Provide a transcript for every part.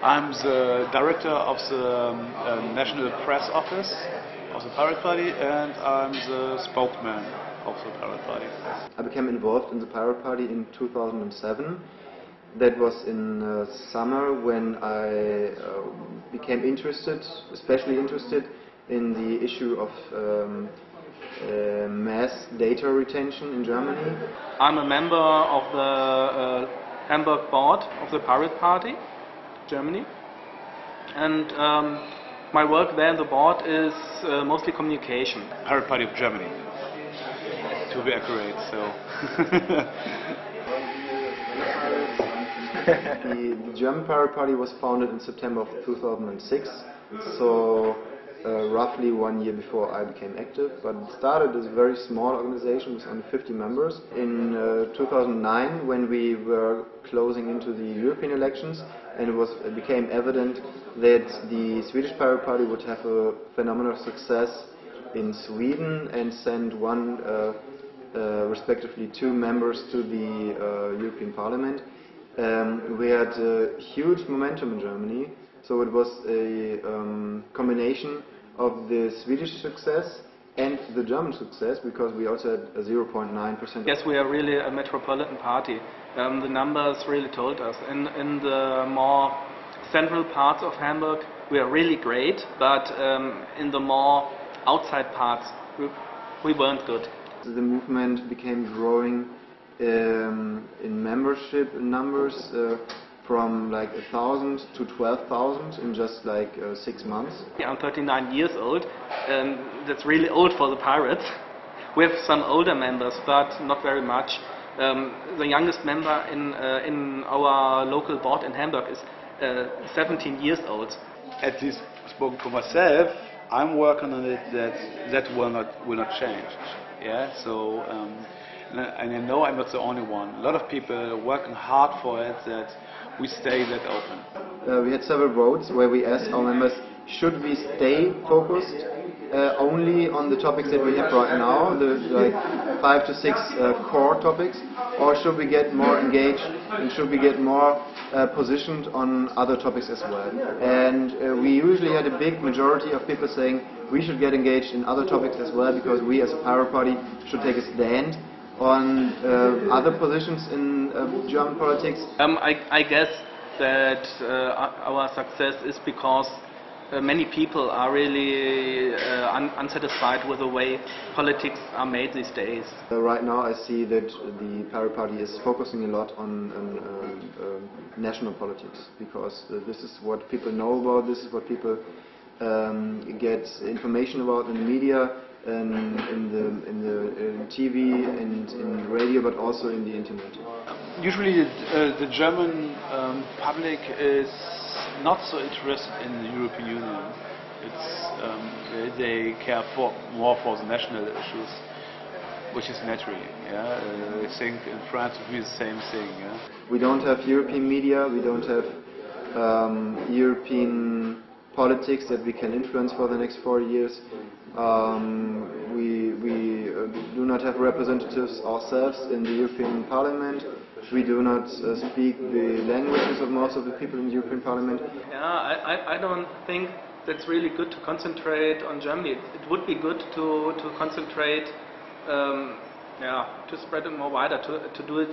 I'm the director of the National Press Office of the Pirate Party, and I'm the spokesman of the Pirate Party. I became involved in the Pirate Party in 2007. That was in summer when I became interested, especially interested in the issue of mass data retention in Germany. I'm a member of the Hamburg board of the Pirate Party, Germany, and my work there in the board is mostly communication. Pirate Party of Germany, to be accurate. So. The German Pirate Party was founded in September of 2006, so roughly 1 year before I became active, but it started as a very small organization with only 50 members. In 2009, when we were closing into the European elections, and it became evident that the Swedish Pirate Party would have a phenomenal success in Sweden and send respectively 2 members to the European Parliament. We had huge momentum in Germany, so it was a combination of the Swedish success and the German success, because we also had a 0.9%. Yes, we are really a metropolitan party. The numbers really told us. In the more central parts of Hamburg, we are really great, but in the more outside parts, we weren't good. The movement became growing in membership numbers from like 1,000 to 12,000 in just like 6 months. I'm 39 years old, and that's really old for the Pirates. We have some older members, but not very much. The youngest member in our local board in Hamburg is 17 years old. At least spoken for myself, I'm working on it that will not change. Yeah, so. And I know I'm not the only one. A lot of people are working hard for it, that we stay that open. We had several votes where we asked our members, should we stay focused only on the topics that we have right now, the like 5 to 6 core topics, or should we get more engaged and should we get more positioned on other topics as well? And we usually had a big majority of people saying we should get engaged in other topics as well, because we as a Pirate Party should take a stand on other positions in German politics. I guess that our success is because many people are really unsatisfied with the way politics are made these days. Right now I see that the Pirate Party is focusing a lot on national politics, because this is what people know about, this is what people get information about in the media, in TV and in radio, but also in the internet. Usually the German public is not so interested in the European Union. They care more for the national issues, which is natural. Yeah? I think in France it would be the same thing. Yeah? We don't have European media, we don't have European politics that we can influence for the next 4 years. We do not have representatives ourselves in the European Parliament. We do not speak the languages of most of the people in the European Parliament. Yeah, I don't think that's really good to concentrate on Germany. It would be good to concentrate, to spread it more wider, to do it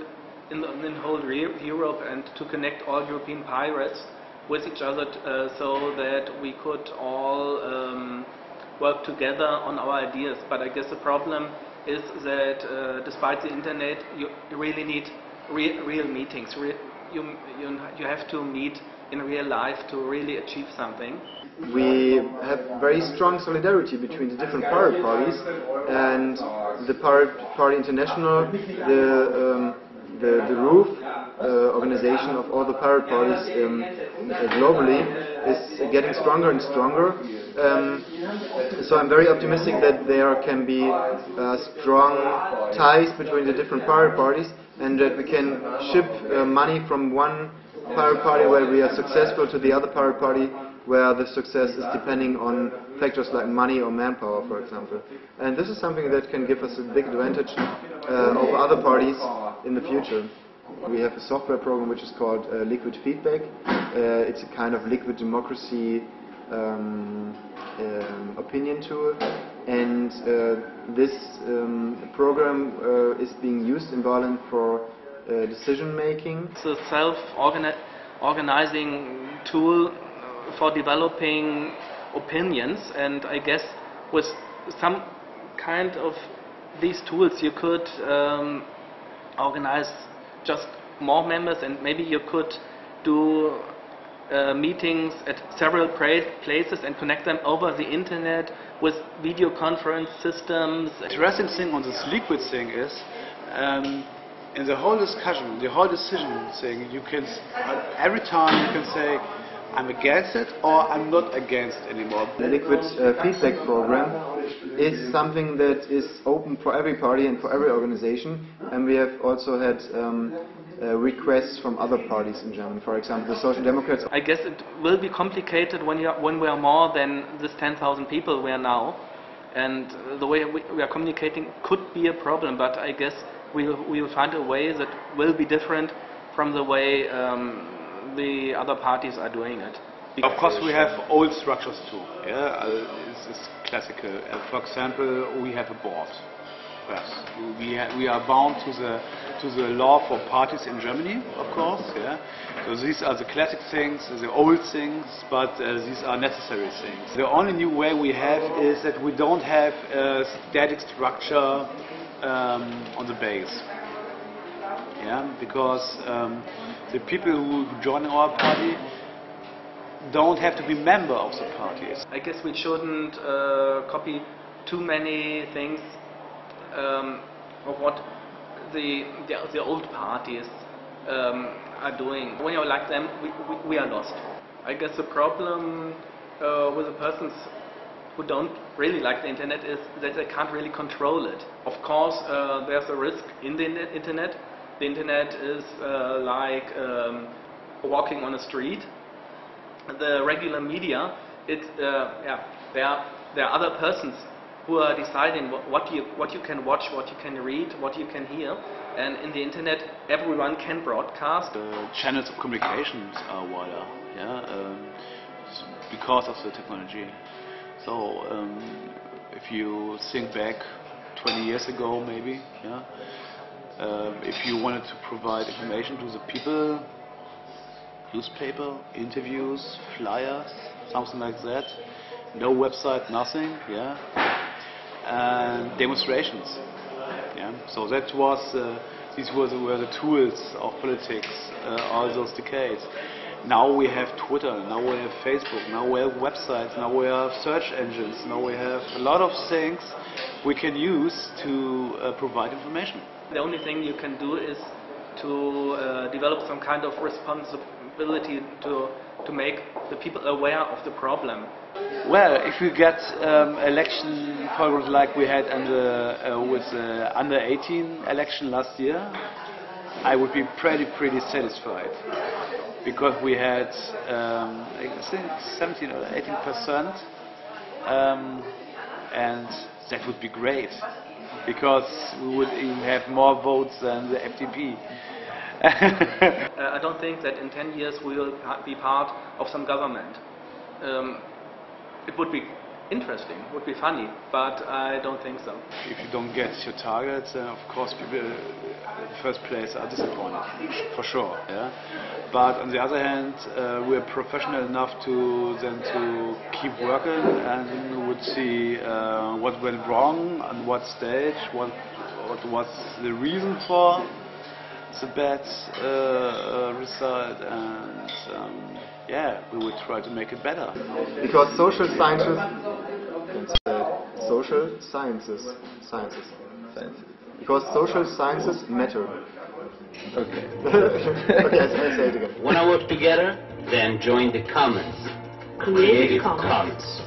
in the whole Europe, and to connect all European pirates with each other, so that we could all work together on our ideas. But I guess the problem is that despite the internet, you really need real meetings. You have to meet in real life to really achieve something. We have very strong solidarity between the different pirate parties, and the Pirate Party International, the roof organization of all the pirate parties globally, is getting stronger and stronger. So I'm very optimistic that there can be strong ties between the different pirate parties, and that we can ship money from one pirate party where we are successful to the other pirate party where the success is depending on factors like money or manpower, for example. And this is something that can give us a big advantage over other parties in the future. We have a software program which is called Liquid Feedback. It's a kind of liquid democracy opinion tool, and this program is being used in Berlin for decision making. It's a self-organizing tool for developing opinions, and I guess with some kind of these tools you could organize just more members, and maybe you could do meetings at several places and connect them over the internet with video conference systems. The interesting thing on this liquid thing is, in the whole discussion, the whole decision thing, you can every time you can say, I'm against it or I'm not against anymore. The liquid feedback program is something that is open for every party and for every organization, and we have also had requests from other parties in Germany. For example, the Social Democrats. I guess it will be complicated when we are more than this 10,000 people we are now, and the way we are communicating could be a problem, but I guess we will find a way that will be different from the way the other parties are doing it. Of course, we have old structures too. Yeah, it's classical. For example, we have a board. Yes, we are bound to the law for parties in Germany, of course. Yeah, so these are the classic things, the old things, but these are necessary things. The only new way we have is that we don't have a static structure on the base. Yeah, because the people who join our party don't have to be member of the parties. I guess we shouldn't copy too many things of what the old parties are doing. When you're like them, we are lost. I guess the problem with the persons who don't really like the internet is that they can't really control it. Of course, there's a risk in the internet. The internet is like walking on a street. The regular media, there are other persons who are deciding what you can watch, what you can read, what you can hear, and in the internet everyone can broadcast. Channels of communications are wider, because of the technology. So if you think back 20 years ago, maybe, if you wanted to provide information to the people, newspaper, interviews, flyers, something like that. No website, nothing, and demonstrations. So that was, these were the tools of politics all those decades. Now we have Twitter, now we have Facebook, now we have websites, now we have search engines, now we have a lot of things we can use to provide information. The only thing you can do is to develop some kind of responsibility to make the people aware of the problem. Well, if we get election programs like we had with the under 18 election last year, I would be pretty satisfied, because we had I think 17 or 18%, and that would be great, because we would even have more votes than the FDP. I don't think that in 10 years we will be part of some government. It would be interesting, would be funny, but I don't think so. If you don't get your targets, then of course people in the first place are disappointed, for sure. But on the other hand, we're professional enough to keep working, and we would see what went wrong, on what stage, what was the reason for the bad result, and we would try to make it better. Because social sciences, because social sciences matter. Okay. Okay, I say it again. Want to work together? Then join the Commons. Creative Commons.